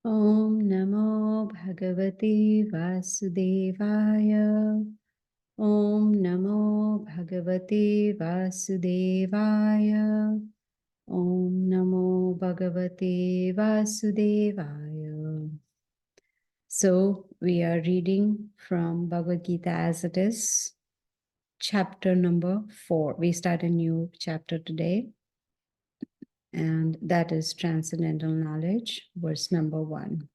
Om Namo Bhagavate Vasudevaya. Om Namo Bhagavate Vasudevaya. Om Namo Bhagavate Vasudevaya. So we are reading from Bhagavad Gita as it is, chapter number 4. We start a new chapter today, and that is Transcendental Knowledge, verse number 1.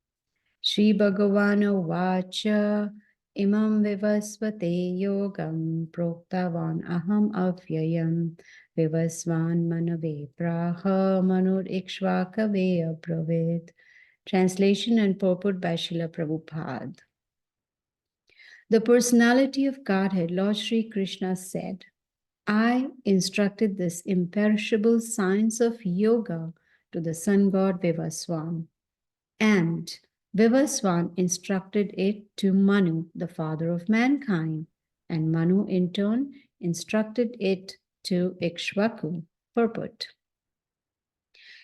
Shri Bhagavano Vacha Imam Vivasvate Yogam Proktavan Aham Avyayam Vivasvan Manave Praha Manur Ikshvakave Abravit. Translation and purport by Srila Prabhupada. The personality of Godhead, Lord Sri Krishna said, I instructed this imperishable science of yoga to the sun god Vivasvan, and Vivasvan instructed it to Manu, the father of mankind, and Manu in turn instructed it to Ikshvaku. Purport.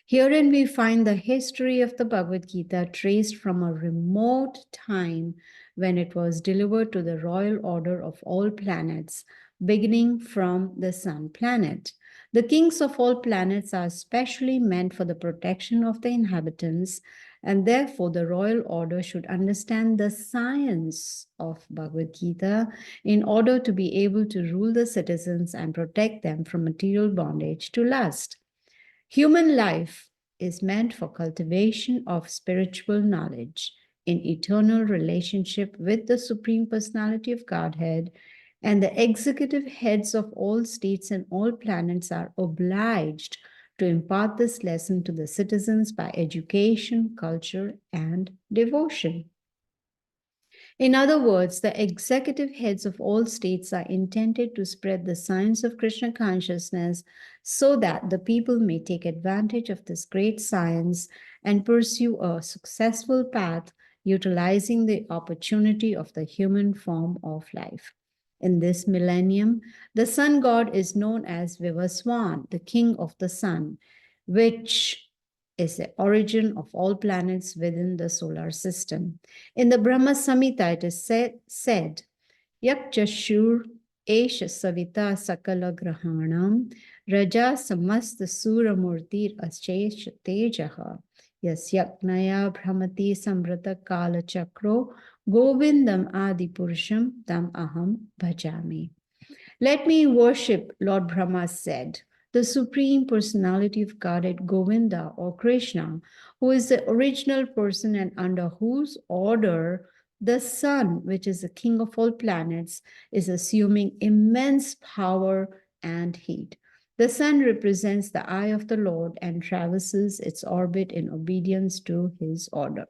Herein we find the history of the Bhagavad Gita traced from a remote time when it was delivered to the royal order of all planets, beginning from the sun planet. The kings of all planets are specially meant for the protection of the inhabitants, and therefore the royal order should understand the science of Bhagavad Gita in order to be able to rule the citizens and protect them from material bondage to lust. Human life is meant for cultivation of spiritual knowledge in eternal relationship with the Supreme Personality of Godhead, and the executive heads of all states and all planets are obliged to impart this lesson to the citizens by education, culture, and devotion. In other words, the executive heads of all states are intended to spread the science of Krishna consciousness so that the people may take advantage of this great science and pursue a successful path utilizing the opportunity of the human form of life. In this millennium, the sun god is known as Vivaswan, the king of the sun, which is the origin of all planets within the solar system. In the Brahma Samhita, it is said Yak Chashur Esha Savita Sakala Grahanam Raja Samasta Sura Murtir Ashesh Tejaha Yas Yaknaya Brahmati Samrata Kala Chakro Govindam Adi Purusham Tam Aham Bhajami. Let me worship, Lord Brahma said, the Supreme Personality of Godhead, Govinda or Krishna, who is the original person and under whose order the sun, which is the king of all planets, is assuming immense power and heat. The sun represents the eye of the Lord and traverses its orbit in obedience to his order.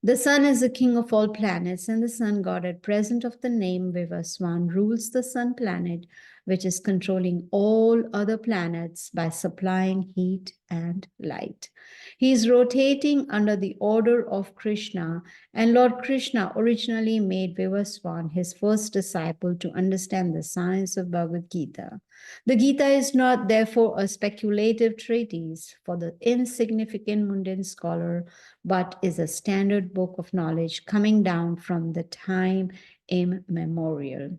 The sun is the king of all planets, and the sun god at present of the name Vivaswan rules the sun planet, which is controlling all other planets by supplying heat and light. He is rotating under the order of Krishna, and Lord Krishna originally made Vivaswan his first disciple to understand the science of Bhagavad Gita. The Gita is not, therefore, a speculative treatise for the insignificant mundane scholar, but is a standard book of knowledge coming down from the time immemorial.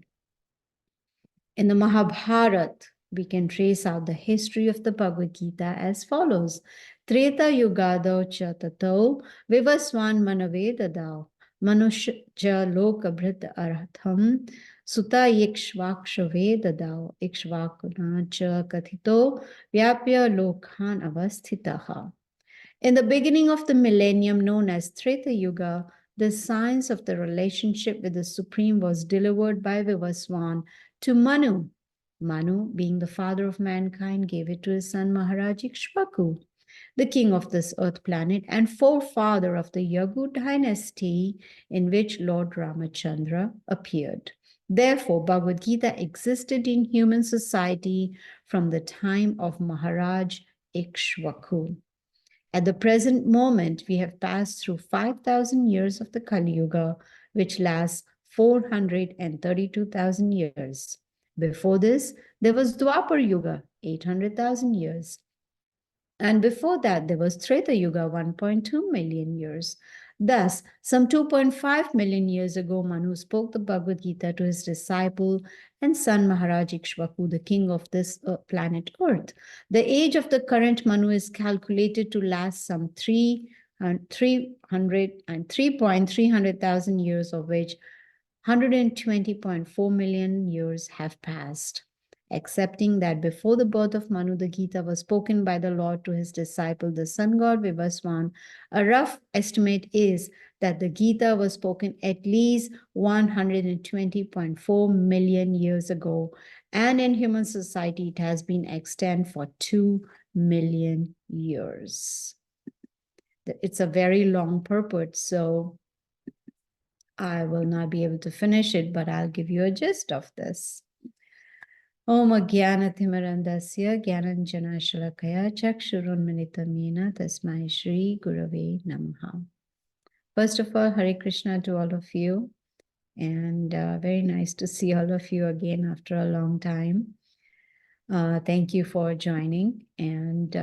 In the Mahabharata, we can trace out the history of the Bhagavad Gita as follows. Treta Yugado cha tato vivaswan manavedadao manushya lokabhrita arhatham sutta ikshvakshavedadao ikshvakuna cha kathito vyapya lokhan avasthitaha. In the beginning of the millennium known as Treta Yuga, the science of the relationship with the Supreme was delivered by Vivaswan to Manu. Manu, being the father of mankind, gave it to his son Maharaj Ikshvaku, the king of this earth planet and forefather of the Yagu dynasty in which Lord Ramachandra appeared. Therefore, Bhagavad Gita existed in human society from the time of Maharaj Ikshvaku. At the present moment, we have passed through 5,000 years of the Kali Yuga, which lasts 432,000 years. Before this, there was Dwapar Yuga, 800,000 years. And before that, there was Treta Yuga, 1.2 million years. Thus, some 2.5 million years ago, Manu spoke the Bhagavad Gita to his disciple and son Maharaj Ikshvaku, the king of this planet Earth. The age of the current Manu is calculated to last some 303,300,000 years, of which 120.4 million years have passed. Accepting that before the birth of Manu, the Gita was spoken by the Lord to his disciple, the sun god Vivaswan, a rough estimate is that the Gita was spoken at least 120.4 million years ago, and in human society it has been extant for 2 million years. It's a very long purport, so I will not be able to finish it, but I'll give you a gist of this. Om Jnanatimirandasya Jnananjana Shalakaya Chakshurunmilitamena Tasmai Shri Gurave Namaha. First of all, Hare Krishna to all of you, and very nice to see all of you again after a long time. Thank you for joining, and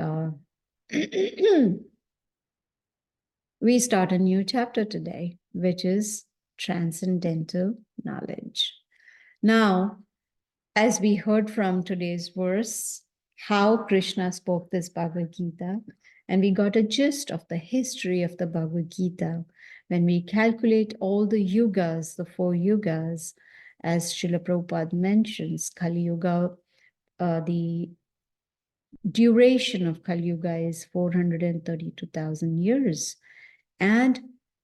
we start a new chapter today, which is Transcendental Knowledge. Now, as we heard from today's verse, how Krishna spoke this Bhagavad Gita, and we got a gist of the history of the Bhagavad Gita. When we calculate all the yugas, the 4 yugas, as Srila Prabhupada mentions, Kali Yuga, the duration of Kali Yuga is 432,000 years. And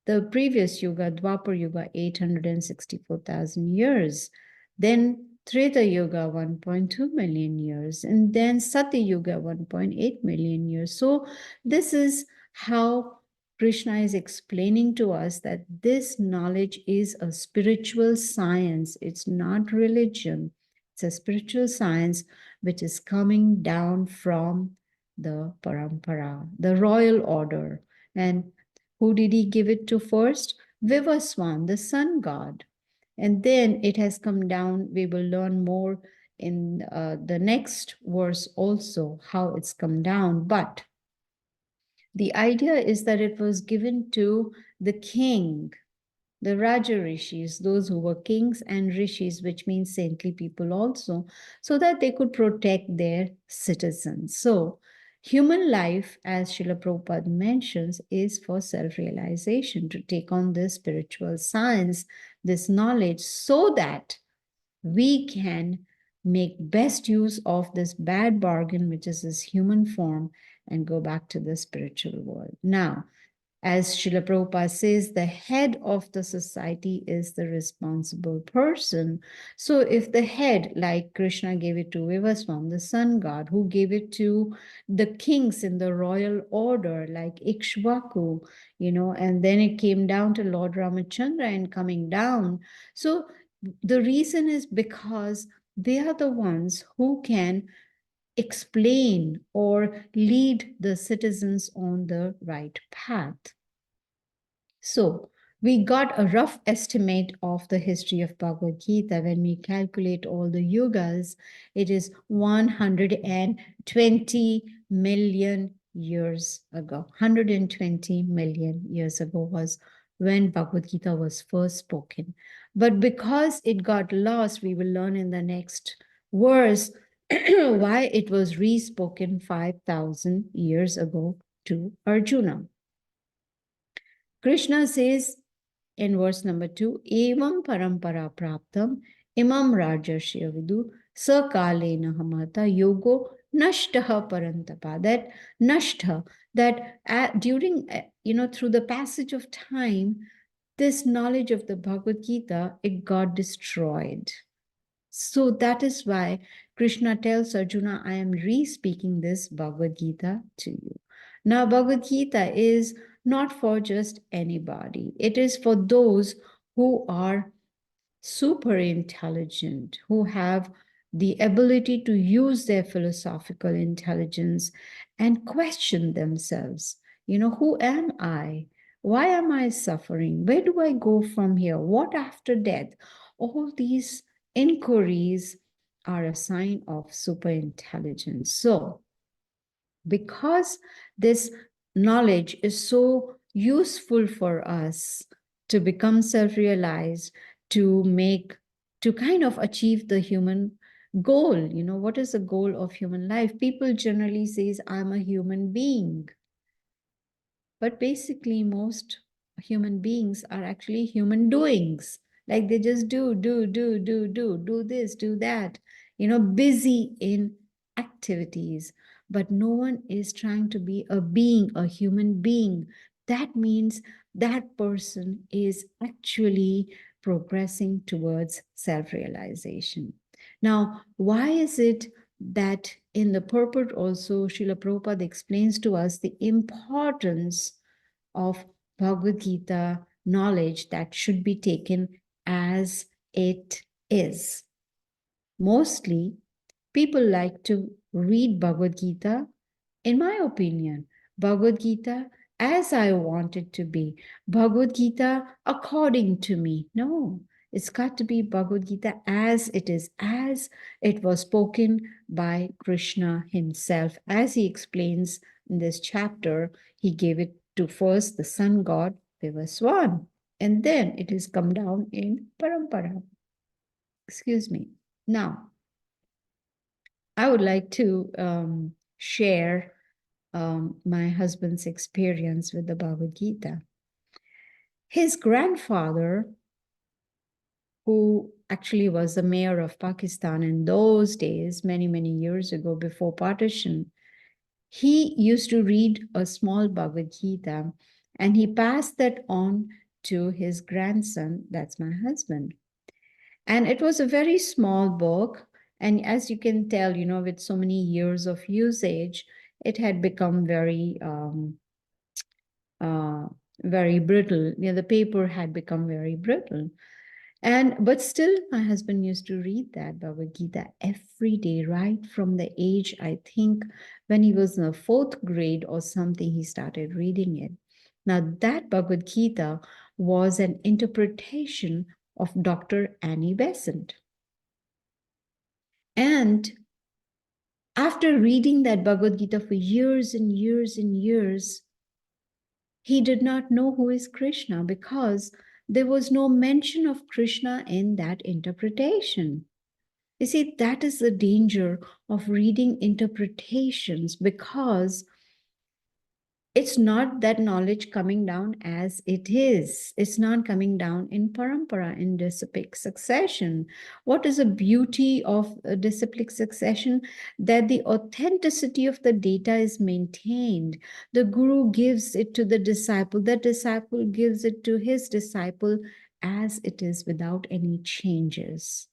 the previous Yuga, Dwapar Yuga, 864,000 years. Then Treta Yuga, 1.2 million years. And then Sati Yuga, 1.8 million years. So this is how Krishna is explaining to us that this knowledge is a spiritual science. It's not religion. It's a spiritual science which is coming down from the parampara, the royal order. And who did he give it to first? Vivaswan, the sun god. And then it has come down. We will learn more in the next verse also, how it's come down. But the idea is that it was given to the king, the Raja Rishis, those who were kings and rishis, which means saintly people also, so that they could protect their citizens. So human life, as Srila Prabhupada mentions, is for self-realization, to take on this spiritual science, this knowledge, so that we can make best use of this bad bargain, which is this human form, and go back to the spiritual world. Now, as Srila Prabhupada says, the head of the society is the responsible person. So if the head, like Krishna gave it to Vivaswan, the sun god, who gave it to the kings in the royal order, like Ikshvaku, and then it came down to Lord Ramachandra and coming down. So the reason is because they are the ones who can explain or lead the citizens on the right path. So we got a rough estimate of the history of Bhagavad Gita. When we calculate all the yugas, it is 120 million years ago. 120 million years ago was when Bhagavad Gita was first spoken. But because it got lost, we will learn in the next verse why it was re-spoken 5,000 years ago to Arjuna. Krishna says in verse number 2, Evam parampara praptam imam rajarshya vidu sakalena hamata yogo nashtaha parantapa. That nashta, that during, through the passage of time, this knowledge of the Bhagavad Gita, it got destroyed. So that is why Krishna tells Arjuna, I am re-speaking this Bhagavad Gita to you. Now, Bhagavad Gita is not for just anybody. It is for those who are super intelligent, who have the ability to use their philosophical intelligence and question themselves. Who am I? Why am I suffering? Where do I go from here? What after death? All these inquiries are a sign of super intelligence. So Because this knowledge is so useful for us to become self-realized, to kind of achieve the human goal. What is the goal of human life? People generally says, I'm a human being. But basically, most human beings are actually human doings. Like they just do this, do that, busy in activities. But no one is trying to be a being, a human being. That means that person is actually progressing towards self realization. Now, why is it that in the purport also, Srila Prabhupada explains to us the importance of Bhagavad Gita knowledge that should be taken as it is. Mostly, people like to read Bhagavad Gita, in my opinion, Bhagavad Gita as I want it to be, Bhagavad Gita according to me. No, it's got to be Bhagavad Gita as it is, as it was spoken by Krishna himself. As he explains in this chapter, he gave it to first the sun god Vivaswan, and then it has come down in Parampara. Excuse me. Now, I would like to share my husband's experience with the Bhagavad Gita. His grandfather, who actually was the mayor of Pakistan in those days, many, many years ago, before partition, he used to read a small Bhagavad Gita and he passed that on to his grandson, that's my husband. And it was a very small book. And as you can tell, with so many years of usage, it had become uh, very brittle. The paper had become very brittle. But still, my husband used to read that Bhagavad Gita every day, right from the age, I think, when he was in the fourth grade or something, he started reading it. Now, that Bhagavad Gita was an interpretation of Dr. Annie Besant. And after reading that Bhagavad Gita for years and years and years, he did not know who is Krishna because there was no mention of Krishna in that interpretation. You see, that is the danger of reading interpretations, because it's not that knowledge coming down as it is. It's not coming down in parampara, in disciplic succession. What is the beauty of a disciplic succession? That the authenticity of the data is maintained. The guru gives it to the disciple gives it to his disciple as it is, without any changes.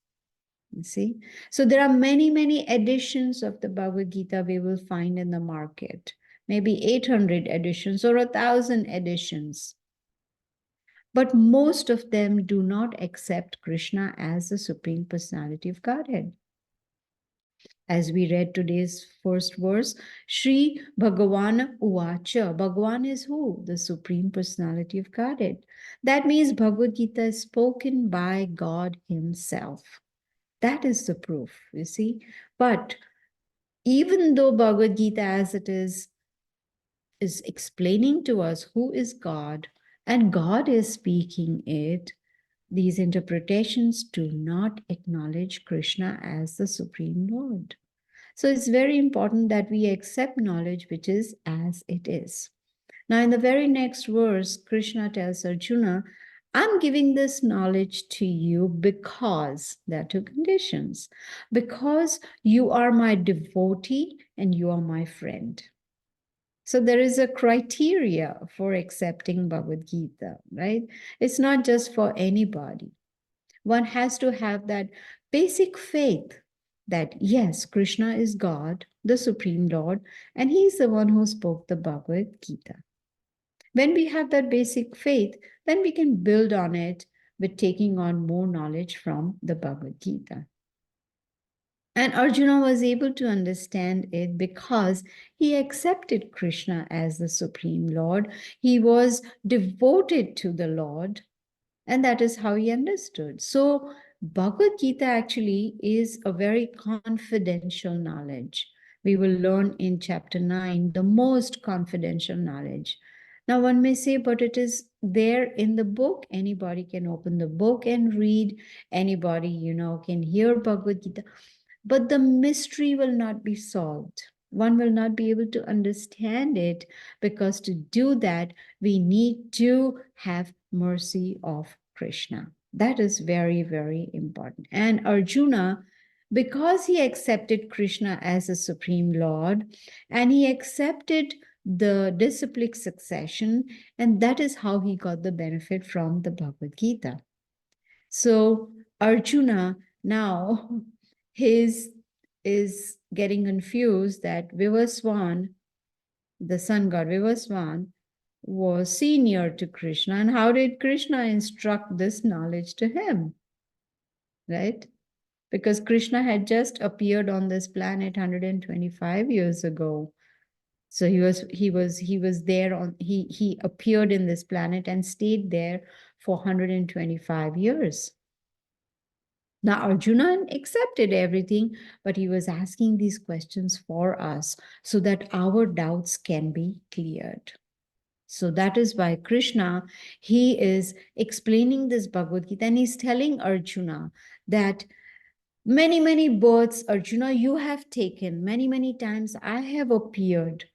You see? So there are many, many editions of the Bhagavad Gita we will find in the market. Maybe 800 editions or 1,000 editions. But most of them do not accept Krishna as the Supreme Personality of Godhead. As we read today's first verse, Sri Bhagavan Uvacha. Bhagavan is who? The Supreme Personality of Godhead. That means Bhagavad Gita is spoken by God himself. That is the proof, you see. But even though Bhagavad Gita as it is explaining to us who is God, and God is speaking it, these interpretations do not acknowledge Krishna as the Supreme Lord. So it's very important that we accept knowledge which is as it is. Now, in the very next verse, Krishna tells Arjuna, I'm giving this knowledge to you because there are two conditions. Because you are my devotee and you are my friend. So there is a criteria for accepting Bhagavad Gita, right? It's not just for anybody. One has to have that basic faith that yes, Krishna is God, the Supreme Lord, and he's the one who spoke the Bhagavad Gita. When we have that basic faith, then we can build on it with taking on more knowledge from the Bhagavad Gita. And Arjuna was able to understand it because he accepted Krishna as the Supreme Lord. He was devoted to the Lord, and that is how he understood. So Bhagavad Gita actually is a very confidential knowledge. We will learn in chapter 9 the most confidential knowledge. Now, one may say, but it is there in the book. Anybody can open the book and read. Anybody, can hear Bhagavad Gita. But the mystery will not be solved. One will not be able to understand it, because to do that, we need to have mercy of Krishna. That is very, very important. And Arjuna, because he accepted Krishna as a supreme Lord, and he accepted the disciplic succession, and that is how he got the benefit from the Bhagavad Gita. So Arjuna now his is getting confused that Vivaswan, the sun god Vivaswan, was senior to Krishna. And how did Krishna instruct this knowledge to him? Right? Because Krishna had just appeared on this planet 125 years ago. So he was there on he appeared in this planet and stayed there for 125 years. Now, Arjuna accepted everything, but he was asking these questions for us so that our doubts can be cleared. So that is why Krishna, he is explaining this Bhagavad Gita, and he's telling Arjuna that many, many births, Arjuna, you have taken. Many, many times I have appeared.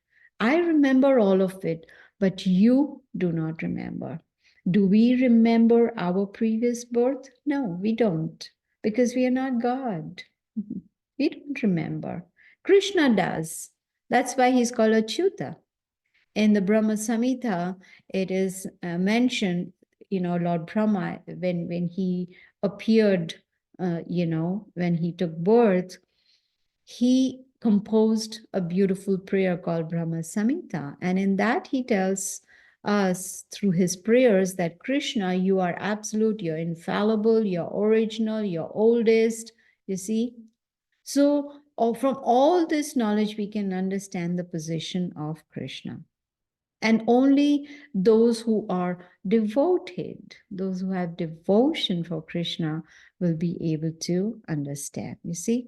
I remember all of it, but you do not remember. Do we remember our previous birth? No, we don't, because we are not God. We don't remember. Krishna does. That's why he's called Achyuta. In the Brahma Samhita, it is mentioned, Lord Brahma, when he appeared, when he took birth, he composed a beautiful prayer called Brahma Samhita. And in that, he tells us through his prayers that Krishna, you are absolute, you're infallible, you're original, you're oldest, you see. So from all this knowledge, we can understand the position of Krishna. And only those who are devoted, those who have devotion for Krishna, will be able to understand. You see?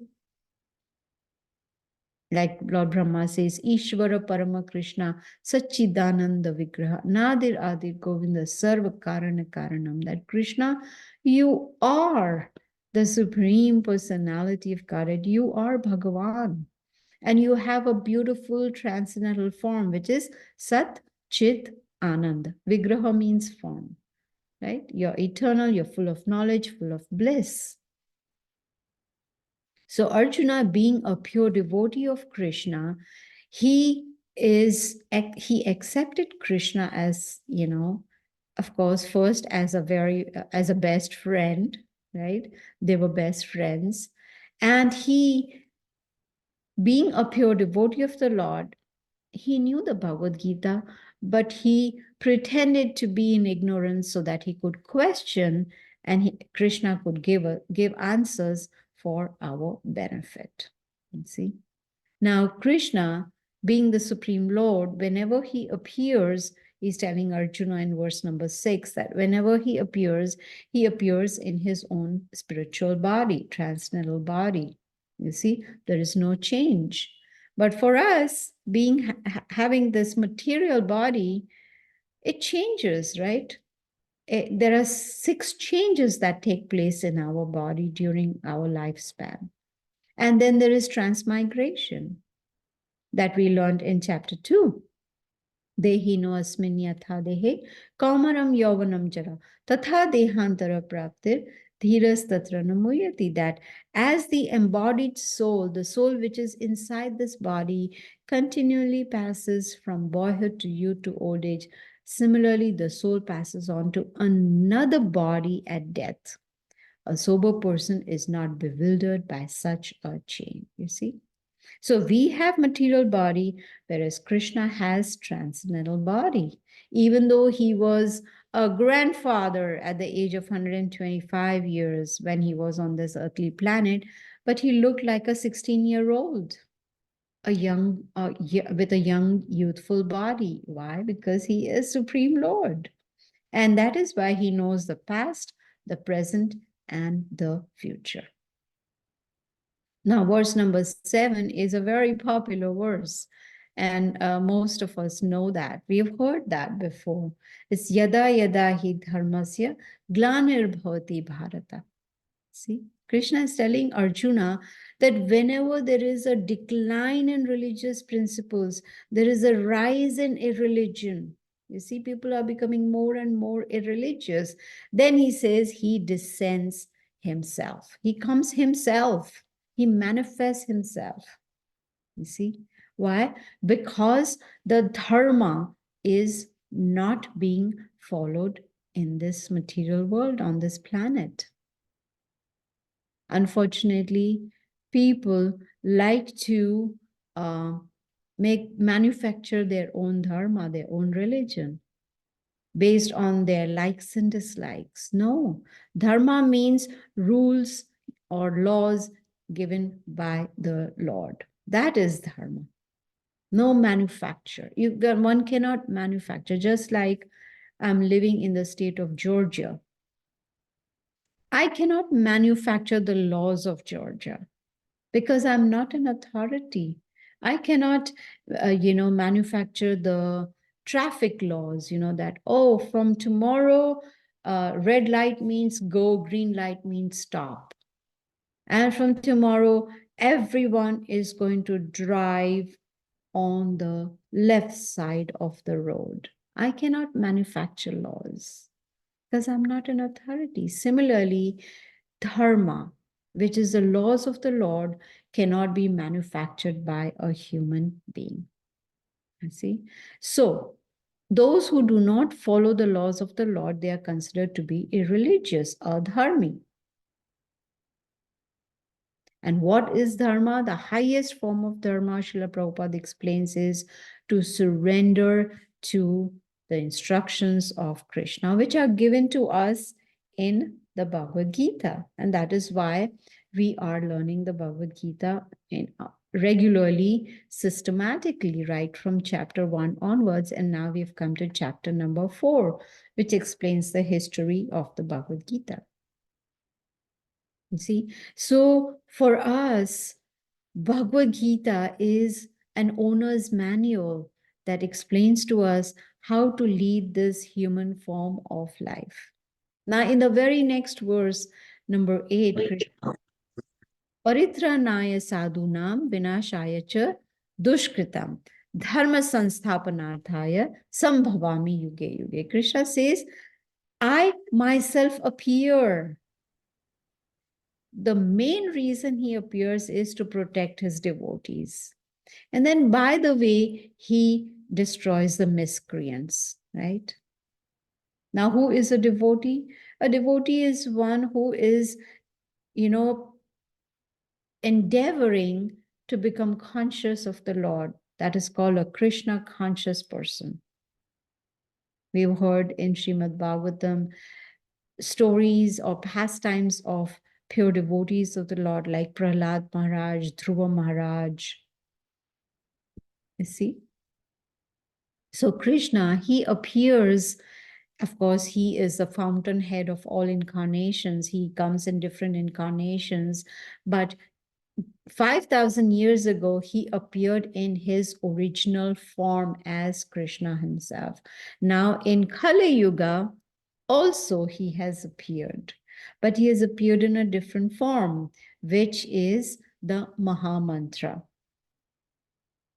Like Lord Brahma says, Ishvara Parama Krishna Sachidananda Vigraha Nadir Adir Govinda Sarva Karana Karanam. That Krishna, you are the Supreme Personality of Godhead. You are Bhagavan. And you have a beautiful transcendental form, which is Sat Chit Anand. Vigraha means form, right? You're eternal, you're full of knowledge, full of bliss. So Arjuna, being a pure devotee of Krishna, he accepted Krishna as, of course, first as a best friend, right? They were best friends. And he, being a pure devotee of the Lord, he knew the Bhagavad Gita, but he pretended to be in ignorance so that he could question, and Krishna could give answers for our benefit. You see? Now, Krishna, being the Supreme Lord, whenever he appears, he's telling Arjuna in verse number 6 that whenever he appears in his own spiritual body, transcendental body. You see, there is no change. But for us, having this material body, it changes, right? There are 6 changes that take place in our body during our lifespan. And then there is transmigration that we learned in chapter 2. Dehino asmin yatha dehe kaumaram yauvanam jara tatha dehantara praptir dhiras tatra namuyati. That as the embodied soul, the soul which is inside this body, continually passes from boyhood to youth to old age, similarly the soul passes on to another body at death. A sober person is not bewildered by such a change, you see. So we have material body, whereas Krishna has transcendental body. Even though he was a grandfather at the age of 125 years when he was on this earthly planet, but he looked like a 16-year-old, with a young, youthful body. Why? Because he is Supreme Lord. And that is why he knows the past, the present, and the future. Now, verse number 7 is a very popular verse, and most of us know that. We have heard that before. It's yada yada hi dharmasya glanir bharata. See, Krishna is telling Arjuna that whenever there is a decline in religious principles, there is a rise in irreligion. You see, people are becoming more and more irreligious. Then he says he descends himself. He comes himself. He manifests himself. You see, why? Because the dharma is not being followed in this material world, on this planet. Unfortunately, people like to manufacture their own dharma, their own religion, based on their likes and dislikes. No, dharma means rules or laws given by the Lord. That is dharma. No manufacture. One cannot manufacture. Just like I'm living in the state of Georgia, I cannot manufacture the laws of Georgia because I'm not an authority. I cannot, manufacture the traffic laws, that, oh, from tomorrow, red light means go, green light means stop. And from tomorrow, everyone is going to drive on the left side of the road. I cannot manufacture laws because I'm not an authority. Similarly, dharma, which is the laws of the Lord, cannot be manufactured by a human being. You see? So, those who do not follow the laws of the Lord, they are considered to be irreligious, adharmi. And what is dharma? The highest form of dharma, Srila Prabhupada explains, is to surrender to the instructions of Krishna, which are given to us in the Bhagavad Gita. And that is why we are learning the Bhagavad Gita regularly, systematically, right from chapter 1 onwards. And now we've come to chapter number 4, which explains the history of the Bhagavad Gita. You see, so for us, Bhagavad Gita is an owner's manual that explains to us how to lead this human form of life. Now, in the very next verse, number 8, Paritranaya sadhunam vinashaya cha dushkritam dharma sansthapanarthaya sambhavami yuge yuge. Krishna says, I myself appear. The main reason he appears is to protect his devotees. And then, by the way, he destroys the miscreants, right? Now, who is a devotee? A devotee is one who is, endeavoring to become conscious of the Lord. That is called a Krishna conscious person. We've heard in Srimad Bhagavatam stories or pastimes of pure devotees of the Lord, like Prahlad Maharaj, Dhruva Maharaj. You see? So Krishna, he appears, of course, he is the fountainhead of all incarnations. He comes in different incarnations, but 5,000 years ago, he appeared in his original form as Krishna himself. Now in Kali Yuga, also he has appeared, but he has appeared in a different form, which is the Mahamantra.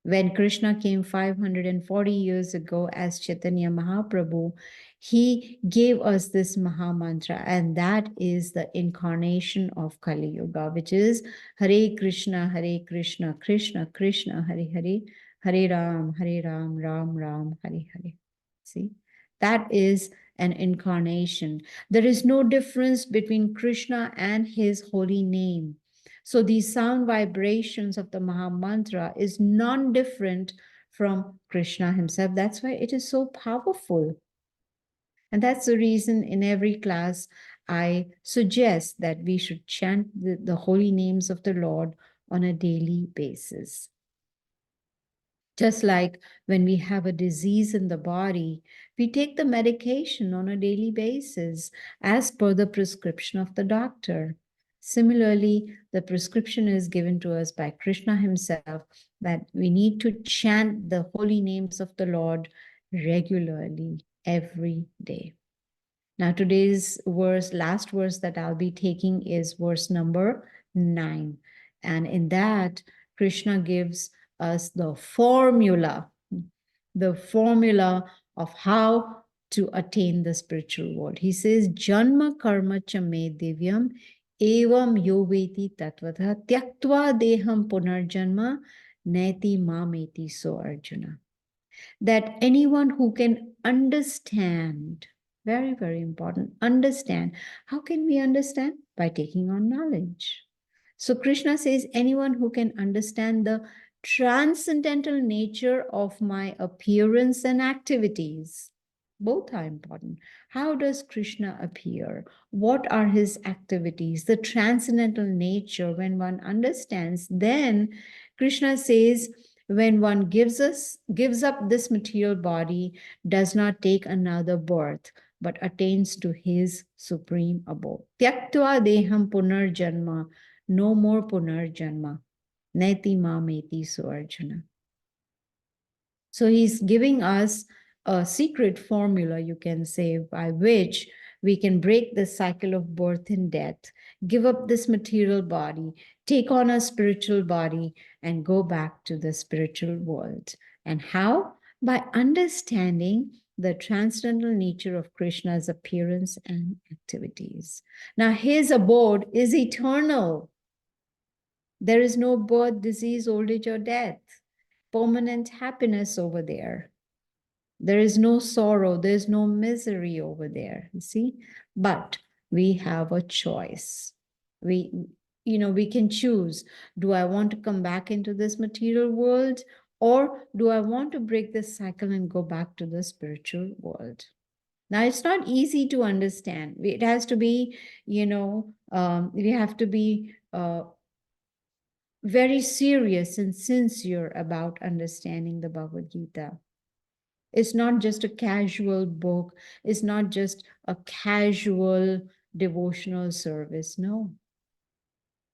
When Krishna came 540 years ago as Chaitanya Mahaprabhu, he gave us this Mahamantra, and that is the incarnation of Kali Yuga, which is Hare Krishna, Krishna Krishna, Hare Hare, Hare Ram, Ram Ram, Hare Hare. See, that is an incarnation. There is no difference between Krishna and his holy name. So these sound vibrations of the Maha Mantra is non-different from Krishna himself. That's why it is so powerful. And that's the reason in every class I suggest that we should chant the holy names of the Lord on a daily basis. Just like when we have a disease in the body, we take the medication on a daily basis as per the prescription of the doctor. Similarly, the prescription is given to us by Krishna himself that we need to chant the holy names of the Lord regularly every day. Now, today's verse, last verse that I'll be taking is verse number 9. And in that, Krishna gives us the formula of how to attain the spiritual world. He says, Janma karma cha me divyam evam yoveti tatvatha tyaktva deham punarjanma neti mameti so Arjuna. That anyone who can understand, very, very important, understand. How can we understand? By taking on knowledge. So Krishna says, anyone who can understand the transcendental nature of my appearance and activities, both are important. How does Krishna appear? What are his activities? The transcendental nature, when one understands, then Krishna says, when one gives up this material body, does not take another birth, but attains to his supreme abode. Tyaktva deham punarjanma, no more punarjanma. Neti mameti so Arjuna. So he's giving us a secret formula, you can say, by which we can break the cycle of birth and death, give up this material body, take on a spiritual body, and go back to the spiritual world. And how? By understanding the transcendental nature of Krishna's appearance and activities. Now, his abode is eternal. There is no birth, disease, old age, or death. Permanent happiness over there. There is no sorrow, there's no misery over there, you see? But we have a choice. We can choose. Do I want to come back into this material world, or do I want to break this cycle and go back to the spiritual world? Now, it's not easy to understand. It has to be, we have to be very serious and sincere about understanding the Bhagavad Gita. It's not just a casual book. It's not just a casual devotional service. No.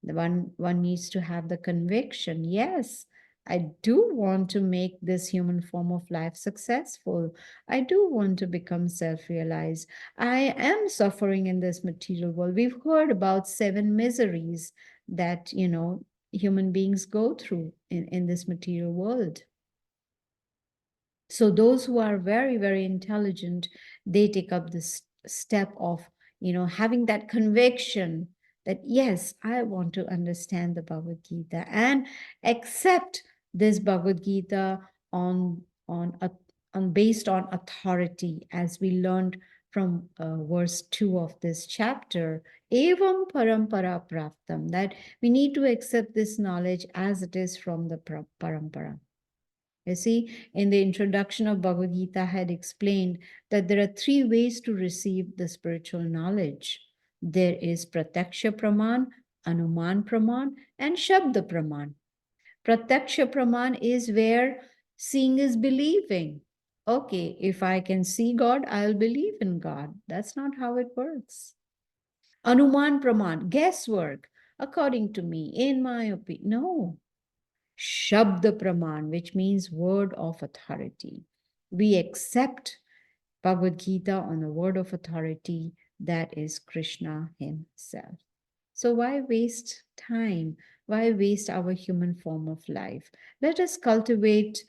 One needs to have the conviction. Yes, I do want to make this human form of life successful. I do want to become self-realized. I am suffering in this material world. We've heard about 7 miseries that, human beings go through in this material world. So those who are very, very intelligent, they take up this step of, having that conviction that, yes, I want to understand the Bhagavad Gita and accept this Bhagavad Gita on based on authority, as we learned from verse 2 of this chapter, evam parampara praptam, that we need to accept this knowledge as it is from the parampara. You see, in the introduction of Bhagavad Gita, I had explained that there are 3 ways to receive the spiritual knowledge. There is Pratyaksha Praman, Anuman Praman, and Shabda Praman. Pratyaksha Praman is where seeing is believing. Okay, if I can see God, I'll believe in God. That's not how it works. Anuman Praman, guesswork, according to me, in my opinion. No. Shabda Praman, which means word of authority. We accept Bhagavad Gita on the word of authority, that is Krishna himself. So why waste time? Why waste our human form of life? Let us cultivate,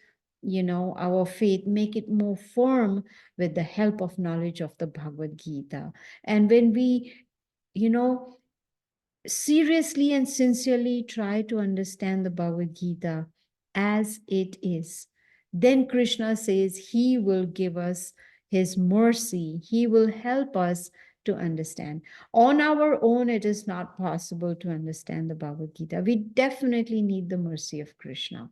our faith, make it more firm with the help of knowledge of the Bhagavad Gita. And when we, seriously and sincerely try to understand the Bhagavad Gita as it is, then Krishna says he will give us his mercy. He will help us to understand. On our own, it is not possible to understand the Bhagavad Gita. We definitely need the mercy of Krishna.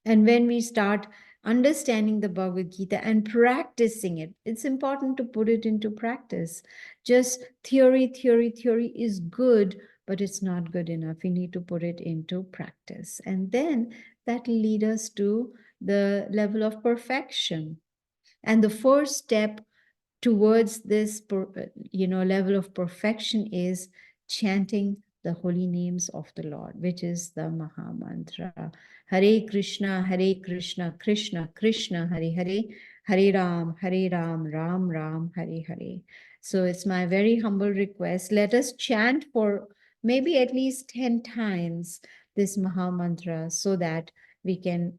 And when we start understanding the Bhagavad Gita and practicing it, it's important to put it into practice. Just theory is good, but it's not good enough. We need to put it into practice. And then that will lead us to the level of perfection. And the first step towards this level of perfection is chanting the holy names of the Lord, which is the Maha Mantra. Hare Krishna, Krishna Krishna, Hare Hare, Hare Ram, Ram Ram, Hare Hare. So it's my very humble request. Let us chant for maybe at least 10 times this Maha Mantra so that we can,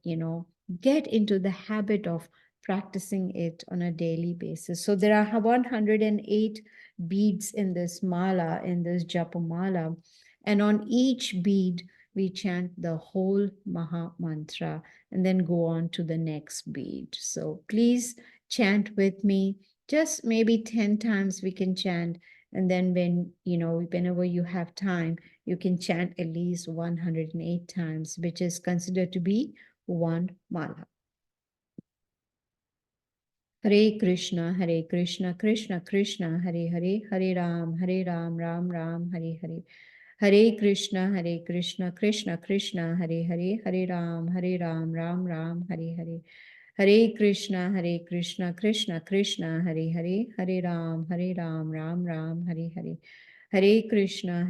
get into the habit of practicing it on a daily basis. So there are 108 beads in this mala, in this japamala, and on each bead we chant the whole Maha Mantra and then go on to the next bead. So please chant with me. Just maybe 10 times we can chant, and then whenever you have time, you can chant at least 108 times, which is considered to be one mala. Hare Krishna, Krishna Krishna, Hare Hare, Hare Ram, Ram Ram, Hare Hare. Hare Krishna, Krishna Krishna, Hare Hare, Hare Ram, Ram Ram, Hare Hare. Hare Krishna, Krishna Krishna, Hare Hare, Hare Ram, Ram Ram, Hare Hare. Hare Krishna,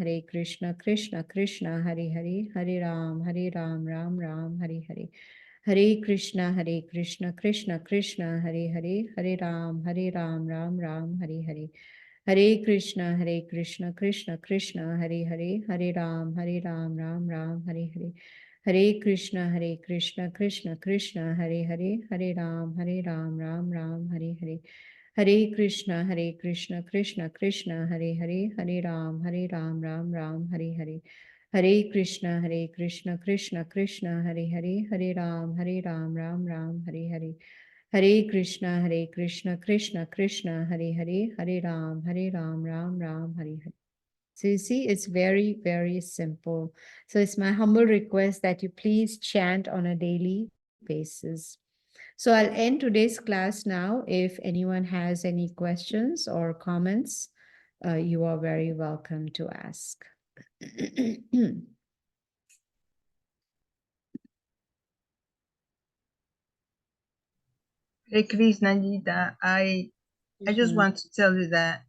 Krishna Krishna, Hare Hare, Hare Ram, Ram Ram, Hare Hare. Hare Krishna, Krishna Krishna, Hare Hare, Hare Ram, Ram Ram, Hare Hare. Hare Krishna, Krishna Krishna, Hare Hare, Hare Ram, Ram Ram, Hare Hare. Hare Krishna, Krishna Krishna, Hare Hare, Hare Ram, Ram Ram, Hare Hare. Hare Krishna, Krishna Krishna, Hare Hare, Hare Ram, Ram Ram, Hare Hare. Hare Krishna, Krishna Krishna, Hare Hare, Hare Ram, Ram Ram, Hare Hare. Hare Krishna, Krishna Krishna, Hare Hare, Hare Ram, Ram Ram, Hare Hare. So you see, it's very, very simple. So it's my humble request that you please chant on a daily basis. So I'll end today's class now. If anyone has any questions or comments, you are very welcome to ask. Hey Krishna Gita, I just want to tell you that